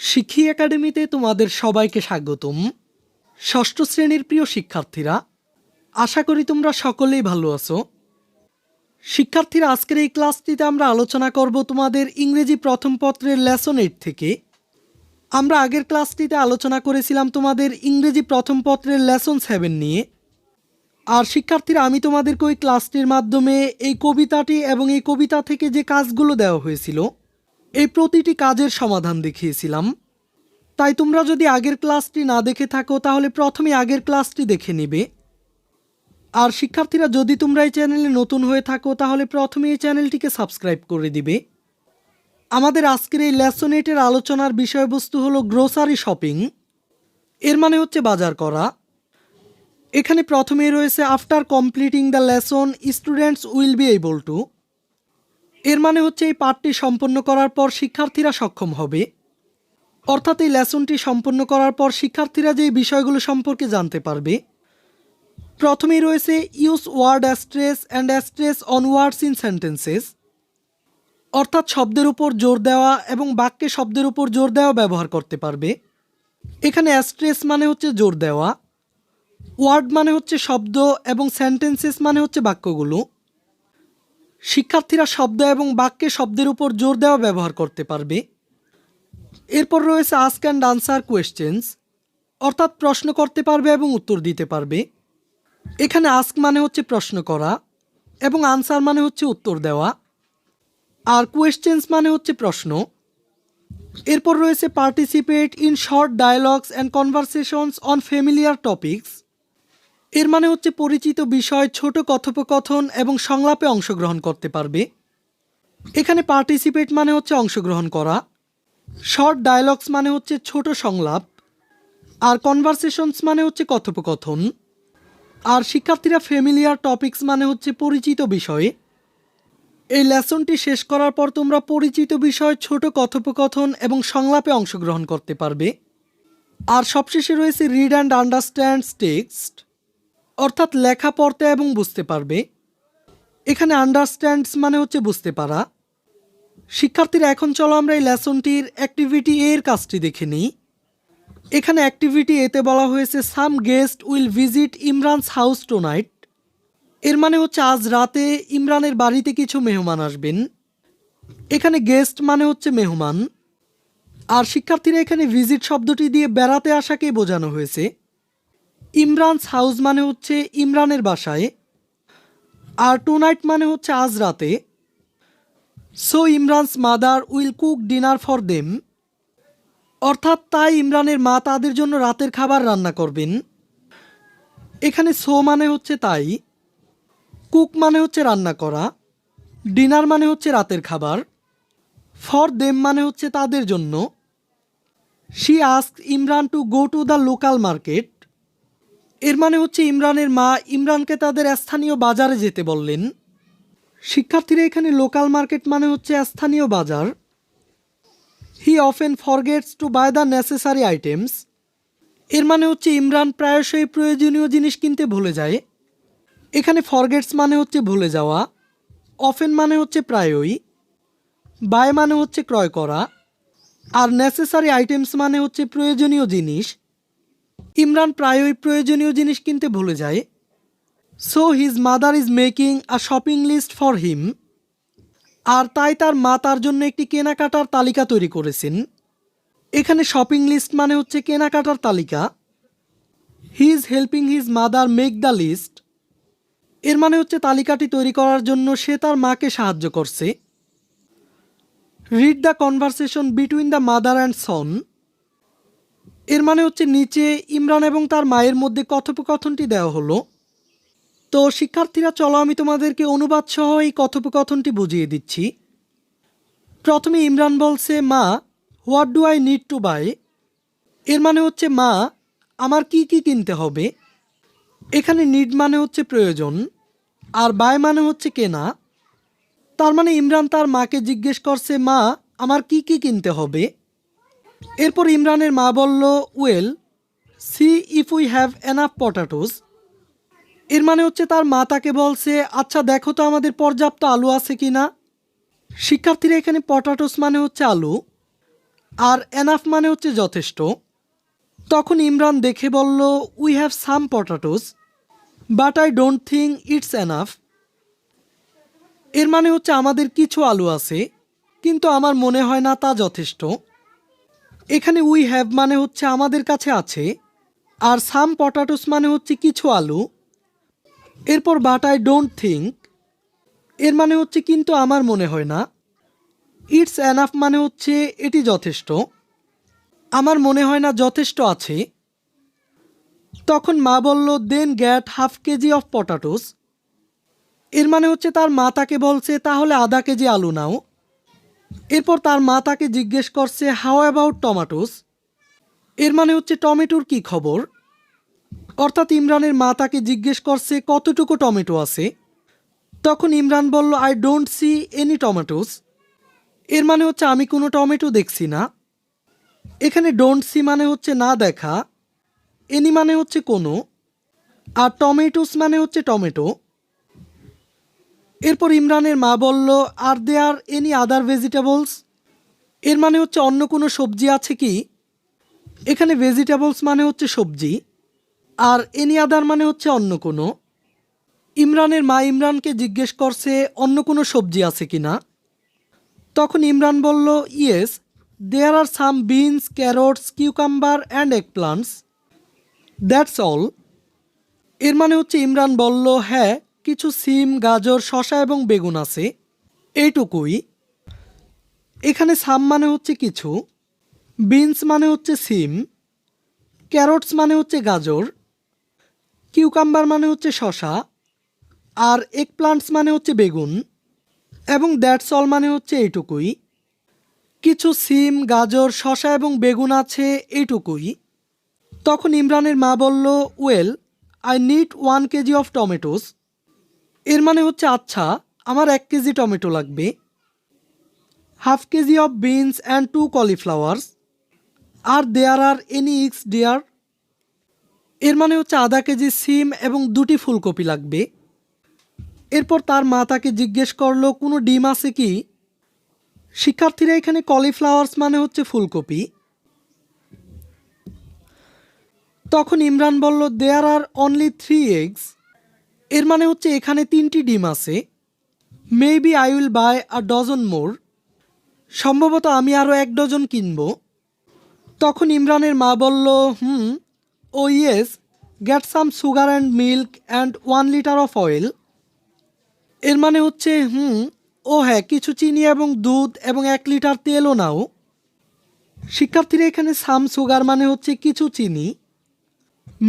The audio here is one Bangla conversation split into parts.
শিক্ষি একাডেমিতে তোমাদের সবাইকে স্বাগতম। ষষ্ঠ শ্রেণীর প্রিয় শিক্ষার্থীরা, আশা করি তোমরা সকলেই ভালো আছো। শিক্ষার্থীরা, আজকের এই ক্লাসটিতে আমরা আলোচনা করব তোমাদের ইংরেজি প্রথম পত্রের লেসন 8 থেকে। আমরা আগের ক্লাসটিতে আলোচনা করেছিলাম তোমাদের ইংরেজি প্রথম পত্রের লেসন 7 নিয়ে। আর শিক্ষার্থীরা, আমি তোমাদেরকে ওই ক্লাসটির মাধ্যমে এই কবিতাটি এবং এই কবিতা থেকে যে কাজগুলো দেওয়া হয়েছিল এই প্রতিটি কাজের সমাধান দেখিয়েছিলাম। তাই তোমরা যদি আগের ক্লাসটি না দেখে থাকো তাহলে প্রথমে আগের ক্লাসটি দেখে নিবে। আর শিক্ষার্থীরা, যদি তোমরা এই চ্যানেলে নতুন হয়ে থাকো তাহলে প্রথমে এই চ্যানেলটিকে সাবস্ক্রাইব করে দিবে। আমাদের আজকের এই লেসন 8-এর আলোচনার বিষয়বস্তু হলো গ্রোসারি শপিং। এর মানে হচ্ছে বাজার করা। এখানে প্রথমেই রয়েছে after completing the lesson students will be able to. এর মানে হচ্ছে এই পাঠটি সম্পন্ন করার পর শিক্ষার্থীরা সক্ষম হবে। অর্থাৎ এই লেসনটি সম্পন্ন করার পর শিক্ষার্থীরা যে বিষয়গুলো সম্পর্কে জানতে পারবে। প্রথমেই রয়েছে use word stress and stress on words in sentences. অর্থাৎ শব্দের উপর জোর দেওয়া এবং বাক্যে শব্দের উপর জোর দেওয়া ব্যবহার করতে পারবে। এখানে অ্যাস্ট্রেস মানে হচ্ছে জোর দেওয়া, ওয়ার্ড মানে হচ্ছে শব্দ এবং সেন্টেন্সেস মানে হচ্ছে বাক্যগুলো। শিক্ষার্থীরা শব্দ এবং বাক্যে শব্দের উপর জোর দেওয়া ব্যবহার করতে পারবে। এরপর রয়েছে আস্ক অ্যান্ড আনসার কোয়েশ্চেন্স, অর্থাৎ প্রশ্ন করতে পারবে এবং উত্তর দিতে পারবে। এখানে আস্ক মানে হচ্ছে প্রশ্ন করা এবং আনসার মানে হচ্ছে উত্তর দেওয়া, আর কোয়েশ্চেন্স মানে হচ্ছে প্রশ্ন। এরপর রয়েছে participate in short dialogues and conversations on familiar topics. এর মানে হচ্ছে পরিচিত বিষয়, ছোট কথোপকথন এবং সংলাপে অংশগ্রহণ করতে পারবে। এখানে পার্টিসিপেট মানে হচ্ছে অংশগ্রহণ করা, শর্ট ডায়ালগস মানে হচ্ছে ছোট সংলাপ, আর কনভারসেশনস মানে হচ্ছে কথোপকথন। আর শিক্ষার্থীরা, ফ্যামিলিয়ার টপিকস মানে হচ্ছে পরিচিত বিষয়। এই লেসনটি শেষ করার পর তোমরা পরিচিত বিষয়, ছোট কথোপকথন এবং সংলাপে অংশগ্রহণ করতে পারবে। আর সবশেষে রয়েছে রিড অ্যান্ড আন্ডারস্ট্যান্ডস টেক্সট, অর্থাৎ লেখা পড়তে এবং বুঝতে পারবে। এখানে আন্ডারস্ট্যান্ডস মানে হচ্ছে বুঝতে পারা। শিক্ষার্থীরা, এখন চলো আমরা এই লেসনটির অ্যাক্টিভিটি এর কাজটি দেখে নিই। এখানে অ্যাক্টিভিটি এতে বলা হয়েছে some guest will visit Imran's house tonight. এর মানে হচ্ছে আজ রাতে ইমরানের বাড়িতে কিছু মেহমান আসবেন। এখানে গেস্ট মানে হচ্ছে মেহমান। আর শিক্ষার্থীরা, এখানে ভিজিট শব্দটি দিয়ে বেড়াতে আসাকে বোঝানো হয়েছে। ইমরানস হাউস মানে হচ্ছে ইমরানের বাসায়, আর টুনাইট মানে হচ্ছে আজ রাতে। So Imran's mother will cook dinner for them, অর্থাৎ তাই ইমরানের মা তাদের জন্য রাতের খাবার রান্না করবেন। এখানে সো মানে হচ্ছে তাই, কুক মানে হচ্ছে রান্না করা, ডিনার মানে হচ্ছে রাতের খাবার, ফর দেম মানে হচ্ছে তাদের জন্য। She asked Imran to go to the local market. এর মানে হচ্ছে ইমরানের মা ইমরানকে তাদের স্থানীয় বাজারে যেতে বললেন। শিক্ষার্থীরা, এখানে লোকাল মার্কেট মানে হচ্ছে স্থানীয় বাজার। He often forgets to buy the necessary items. এর মানে হচ্ছে ইমরান প্রায়শই প্রয়োজনীয় জিনিস কিনতে ভুলে যায়। এখানে ফরগেটস মানে হচ্ছে ভুলে যাওয়া, অফেন মানে হচ্ছে প্রায়ই, বাই মানে হচ্ছে ক্রয় করা, আর নেসেসারি আইটেমস মানে হচ্ছে প্রয়োজনীয় জিনিস। ইমরান প্রায়ই প্রয়োজনীয় জিনিস কিনতে ভুলে যায়। So his mother is making a shopping list for him. আর তাই তার মা তার জন্য একটি কেনাকাটার তালিকা তৈরি করেছেন। এখানে শপিং লিস্ট মানে হচ্ছে কেনাকাটার তালিকা। He is helping his mother make the list. এর মানে হচ্ছে তালিকাটি তৈরি করার জন্য সে তার মাকে সাহায্য করছে। Read the conversation between the mother and সন। এর মানে হচ্ছে নিচে ইমরান এবং তার মায়ের মধ্যে কথোপকথনটি দেওয়া হলো। তো শিক্ষার্থীরা, চলো আমি তোমাদেরকে অনুবাদ সহ এই কথোপকথনটি বুঝিয়ে দিচ্ছি। প্রথমে ইমরান বলছে, মা, what do I need to buy. এর মানে হচ্ছে মা, আমার কি কি কিনতে হবে। এখানে নিড মানে হচ্ছে প্রয়োজন, আর বাই মানে হচ্ছে কেনা। তার মানে ইমরান তার মাকে জিজ্ঞেস করছে, মা, আমার কি কি কিনতে হবে। এরপর ইমরানের মা বলল, well, see if we have enough potatoes. এর মানে হচ্ছে তার মা তাকে বলছে, আচ্ছা দেখো তো আমাদের পর্যাপ্ত আলু আছে কি না। শিক্ষার্থীরা, এখানে পটাটোস মানে হচ্ছে আলু, আর এনাফ মানে হচ্ছে যথেষ্ট। তখন ইমরান দেখে বলল, we have some potatoes but I don't think it's enough. এর মানে হচ্ছে আমাদের কিছু আলু আছে, কিন্তু আমার মনে হয় না তা যথেষ্ট। এখানে উই হ্যাভ মানে হচ্ছে আমাদের কাছে আছে, আর সাম পটাটোস মানে হচ্ছে কিছু আলু। এরপর বাট আই ডোন্ট থিঙ্ক, এর মানে হচ্ছে কিন্তু আমার মনে হয় না। ইটস এনাফ মানে হচ্ছে এটি যথেষ্ট। আমার মনে হয় না যথেষ্ট আছে। তখন মা বলল, দেন গ্যাট হাফ কেজি অফ পটাটোস। এর মানে হচ্ছে তার মা তাকে বলছে তাহলে আধা কেজি আলু নাও। এরপর তার মা তাকে জিজ্ঞেস করছে, হাউ অ্যাবাউট টমেটোস। এর মানে হচ্ছে টমেটোর কি খবর। অর্থাৎ ইমরানের মা তাকে জিজ্ঞেস করছে কতটুকু টমেটো আছে। তখন ইমরান বলল, I don't see any tomatoes. এর মানে হচ্ছে আমি কোনো টমেটো দেখছি না। এখানে ডোন্ট সি মানে হচ্ছে না দেখা, এনি মানে হচ্ছে কোনো, আর টমেটোস মানে হচ্ছে টমেটো। এরপর ইমরানের মা বলল, আর দেয়ার এনি আদার ভেজিটেবলস। এর মানে হচ্ছে অন্য কোনো সবজি আছে কি। এখানে ভেজিটেবলস মানে হচ্ছে সবজি, আর এনি আদার মানে হচ্ছে অন্য কোনো। ইমরানের মা ইমরানকে জিজ্ঞেস করছে অন্য কোনো সবজি আছে কি না। তখন ইমরান বলল, yes there are some beans, carrots, cucumber and eggplants, that's all. এর মানে হচ্ছে ইমরান বলল, হ্যাঁ কিছু সিম, গাজর, শসা এবং বেগুন আছে, এইটুকুই। এখানে সাম মানে হচ্ছে কিছু, বিনস মানে হচ্ছে সিম, ক্যারটস মানে হচ্ছে গাজর, কিউকাম্বার মানে হচ্ছে শসা, আর এগ প্লান্টস মানে হচ্ছে বেগুন, এবং দ্যাটস অল মানে হচ্ছে এইটুকুই। কিছু সিম, গাজর, শসা এবং বেগুন আছে, এইটুকুই। তখন ইমরানের মা বলল, well I need 1 K G of tomatoes. এর মানে হচ্ছে আচ্ছা আমার 1 কেজি টমেটো লাগবে। Half K G of beans and 2 cauliflowers, আর there are any eggs dear. এর মানে হচ্ছে আধা কেজি সিম এবং 2টি ফুলকপি লাগবে। এরপর তার মা তাকে জিজ্ঞেস করলো, কোনো ডিম আছে কি। শিক্ষার্থীরা এখানে কলিফ্লাওয়ার্স মানে হচ্ছে ফুলকপি। তখন ইমরান বলল, দেয়ার আর অনলি 3 এগস। এর মানে হচ্ছে এখানে 3টি ডিম আছে। Maybe I will buy a dozen more. সম্ভবত আমি আরও 1 ডজন কিনব। তখন ইমরানের মা বলল, oh yes get some sugar and milk and 1 litre of oil. এর মানে হচ্ছে ও হ্যাঁ কিছু চিনি এবং দুধ এবং 1 লিটার তেলও নাও। শিক্ষার্থীরা এখানে সাম সুগার মানে হচ্ছে কিছু চিনি,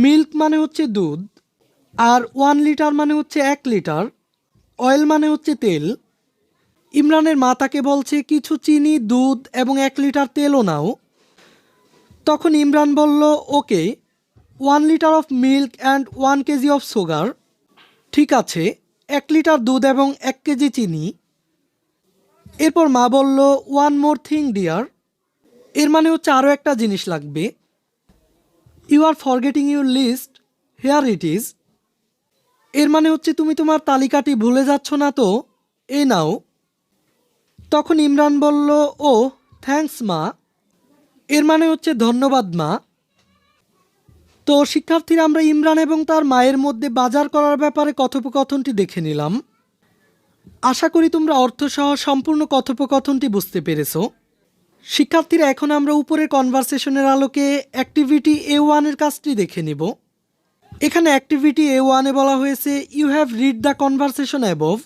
মিল্ক মানে হচ্ছে দুধ, আর 1 লিটার মানে হচ্ছে 1 লিটার, অয়েল মানে হচ্ছে তেল। ইমরানের মা তাকে বলছে কিছু চিনি, দুধ এবং 1 লিটার তেলও নাও। তখন ইমরান বলল, ওকে 1 litre of milk and 1 K G of sugar. ঠিক আছে 1 লিটার দুধ এবং 1 কেজি চিনি। এরপর মা বলল, ওয়ান মোর থিং ডিয়ার। এর মানে হচ্ছে আরও একটা জিনিস লাগবে। You are forgetting your list, here it is. এর মানে হচ্ছে তুমি তোমার তালিকাটি ভুলে যাচ্ছ না তো, এই নাও। তখন ইমরান বলল, ও থ্যাঙ্কস মা। এর মানে হচ্ছে ধন্যবাদ মা। তো শিক্ষার্থীরা আমরা ইমরান এবং তার মায়ের মধ্যে বাজার করার ব্যাপারে কথোপকথনটি দেখে নিলাম। আশা করি তোমরা অর্থসহ সম্পূর্ণ কথোপকথনটি বুঝতে পেরেছো। শিক্ষার্থীরা এখন আমরা উপরের কনভারসেশনের আলোকে অ্যাক্টিভিটি A1-এর কাজটি দেখে নিব। এখানে অ্যাক্টিভিটি A1-এ বলা হয়েছে you have read the conversation above.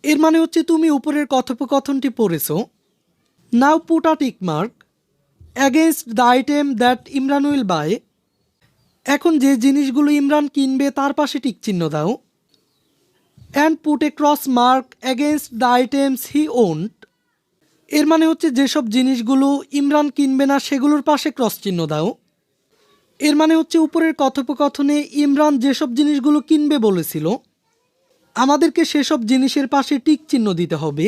এর মানে হচ্ছে তুমি উপরের কথোপকথনটি পড়েছো। Now put a tick mark against the item that Imran will buy. এখন যে জিনিসগুলো ইমরান কিনবে তার পাশে টিক চিহ্ন দাও। And put a cross mark against the items he won't. এর মানে হচ্ছে যেসব জিনিসগুলো ইমরান কিনবে না সেগুলোর পাশে ক্রস চিহ্ন দাও। এর মানে হচ্ছে উপরের কথোপকথনে ইমরান যেসব জিনিসগুলো কিনবে বলেছিল আমাদেরকে সেসব জিনিসের পাশে টিক চিহ্ন দিতে হবে।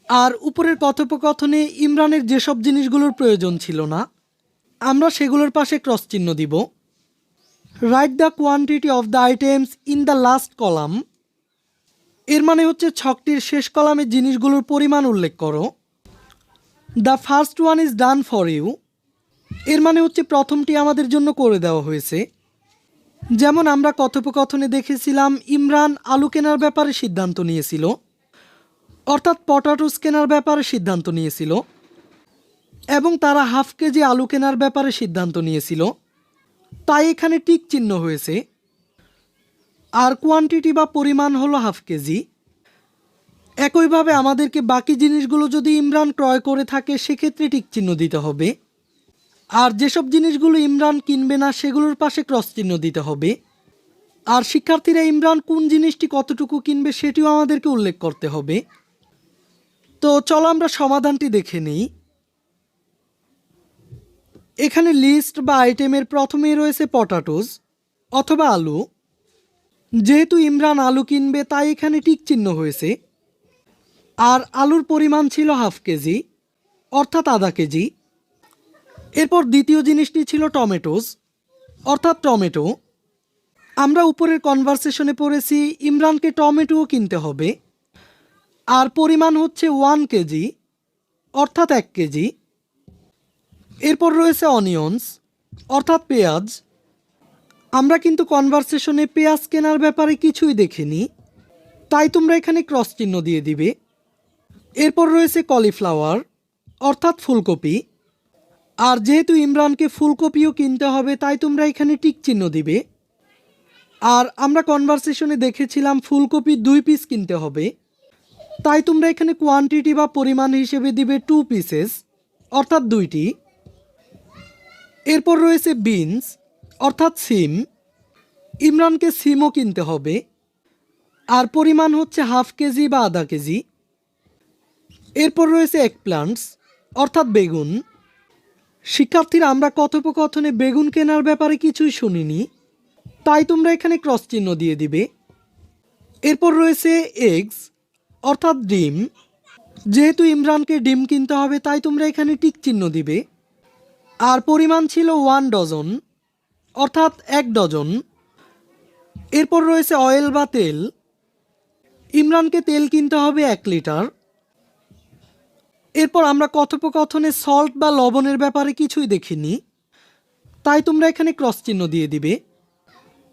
আর উপরের কথোপকথনে ইমরানের যেসব জিনিসগুলোর প্রয়োজন ছিল না আমরা সেগুলোর পাশে ক্রস চিহ্ন দিব। Write the quantity of the items in the last column. এর মানে হচ্ছে ছকটির শেষ কলামে জিনিসগুলোর পরিমাণ উল্লেখ করো। The first one is done for you, এর মানে হচ্ছে প্রথমটি আমাদের জন্য করে দেওয়া হয়েছে। যেমন আমরা কথোপকথনে দেখেছিলাম ইমরান আলু কেনার ব্যাপারে সিদ্ধান্ত নিয়েছিল, অর্থাৎ পটাটোস কেনার ব্যাপারে সিদ্ধান্ত নিয়েছিল, এবং তারা হাফ কেজি আলু কেনার ব্যাপারে সিদ্ধান্ত নিয়েছিল, তাই এখানে টিক চিহ্ন হয়েছে। আর কোয়ান্টিটি বা পরিমাণ হলো হাফ কেজি। একইভাবে আমাদেরকে বাকি জিনিসগুলো যদি ইমরান ক্রয় করে থাকে সেক্ষেত্রে টিক চিহ্ন দিতে হবে। আর যেসব জিনিসগুলো ইমরান কিনবে না সেগুলোর পাশে ক্রস চিহ্ন দিতে হবে। আর শিক্ষার্থীরা ইমরান কোন জিনিসটি কতটুকু কিনবে সেটিও আমাদেরকে উল্লেখ করতে হবে। তো চলো আমরা সমাধানটি দেখে নিই। এখানে লিস্ট বা আইটেমের প্রথমেই রয়েছে পটাটোস অথবা আলু। যেহেতু ইমরান আলু কিনবে তাই এখানে টিক চিহ্ন হয়েছে। আর আলুর পরিমাণ ছিল হাফ কেজি, অর্থাৎ আধা কেজি। এরপর দ্বিতীয় জিনিসটি ছিল টমেটোস, অর্থাৎ টমেটো। আমরা উপরের কনভারসেশনে পড়েছি ইমরানকে টমেটোও কিনতে হবে, আর পরিমাণ হচ্ছে 1 কেজি, অর্থাৎ 1 কেজি। এরপর রয়েছে অনিয়ন্স, অর্থাৎ পেঁয়াজ। আমরা কিন্তু কনভারসেশনে পেঁয়াজ কেনার ব্যাপারে কিছুই দেখিনি, তাই তোমরা এখানে ক্রস চিহ্ন দিয়ে দিবে। এরপর রয়েছে কলিফ্লাওয়ার, অর্থাৎ ফুলকপি। আর যেহেতু ইমরানকে ফুলকপিও কিনতে হবে তাই তোমরা এখানে টিক চিহ্ন দিবে। আর আমরা কনভারসেশনে দেখেছিলাম ফুলকপি 2 পিস কিনতে হবে, তাই তোমরা এখানে কোয়ান্টিটি বা পরিমাণ হিসেবে দিবে 2 পিসেস, অর্থাৎ 2টি। এরপর রয়েছে বিনস, অর্থাৎ সিম। ইমরানকে সিমও কিনতে হবে, আর পরিমাণ হচ্ছে হাফ কেজি বা আধা কেজি। এরপর রয়েছে এগপ্লান্টস, অর্থাৎ বেগুন। শিক্ষার্থীরা আমরা কথোপকথনে বেগুন কেনার ব্যাপারে কিছুই শুনিনি, তাই তোমরা এখানে ক্রস চিহ্ন দিয়ে দিবে। এরপর রয়েছে এগস, অর্থাৎ ডিম। যেহেতু ইমরানকে ডিম কিনতে হবে তাই তোমরা এখানে টিক চিহ্ন দিবে। আর পরিমাণ ছিল 1 ডজন, অর্থাৎ 1 ডজন। এরপর রয়েছে অয়েল বা তেল। ইমরানকে তেল কিনতে হবে 1 লিটার। এরপর আমরা কথোপকথনে সল্ট বা লবণের ব্যাপারে কিছুই দেখিনি, তাই তোমরা এখানে ক্রস চিহ্ন দিয়ে দিবে।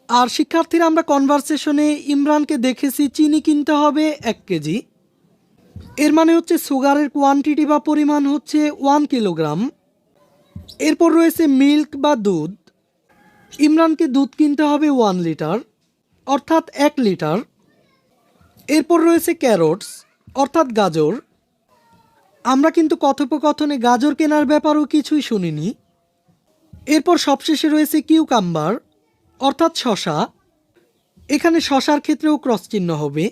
আর শিক্ষার্থীরা আমরা কনভারসেশনে ইমরানকে দেখেছি চিনি কিনতে হবে 1 কেজি। এর মানে হচ্ছে সুগারের কোয়ান্টিটি বা পরিমাণ হচ্ছে 1 কিলোগ্রাম। এরপর রয়েছে মিল্ক বা দুধ। ইমরানকে দুধ কিনতে হবে 1 লিটার, অর্থাৎ 1 লিটার। এরপর রয়েছে ক্যারটস, অর্থাৎ গাজর। আমরা কিন্তু কথোপকথনে গাজর কেনার ব্যাপারেও কিছুই শুনিনি। এরপর সবশেষে রয়েছে কিউকাম্বার, অর্থাৎ শশা। এখানে শশার ক্ষেত্রেও ক্রস চিহ্ন হবে।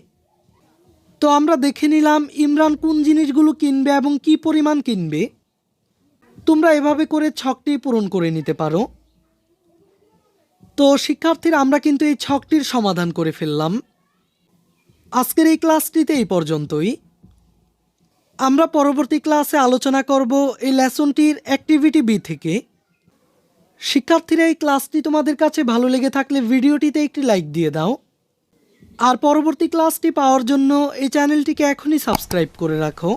তো আমরা দেখে নিলাম ইমরান কোন জিনিসগুলো কিনবে এবং কি পরিমাণ কিনবে। তোমরা এভাবে করে ছকটি পূরণ করে নিতে পারো। তো শিক্ষার্থীরা আমরা কিন্তু এই ছকটির সমাধান করে ফেললাম। আজকের এই ক্লাসটিতে এই পর্যন্তই। আমরা পরবর্তী ক্লাসে আলোচনা করব এই লেসনটির অ্যাক্টিভিটি বি থেকে। শিক্ষার্থীরা এই ক্লাসটি তোমাদের কাছে ভালো লেগে থাকলে ভিডিওটিতে একটি লাইক দিয়ে দাও। আর পরবর্তী ক্লাসটি পাওয়ার জন্য এই চ্যানেলটিকে এখনই সাবস্ক্রাইব করে রাখো।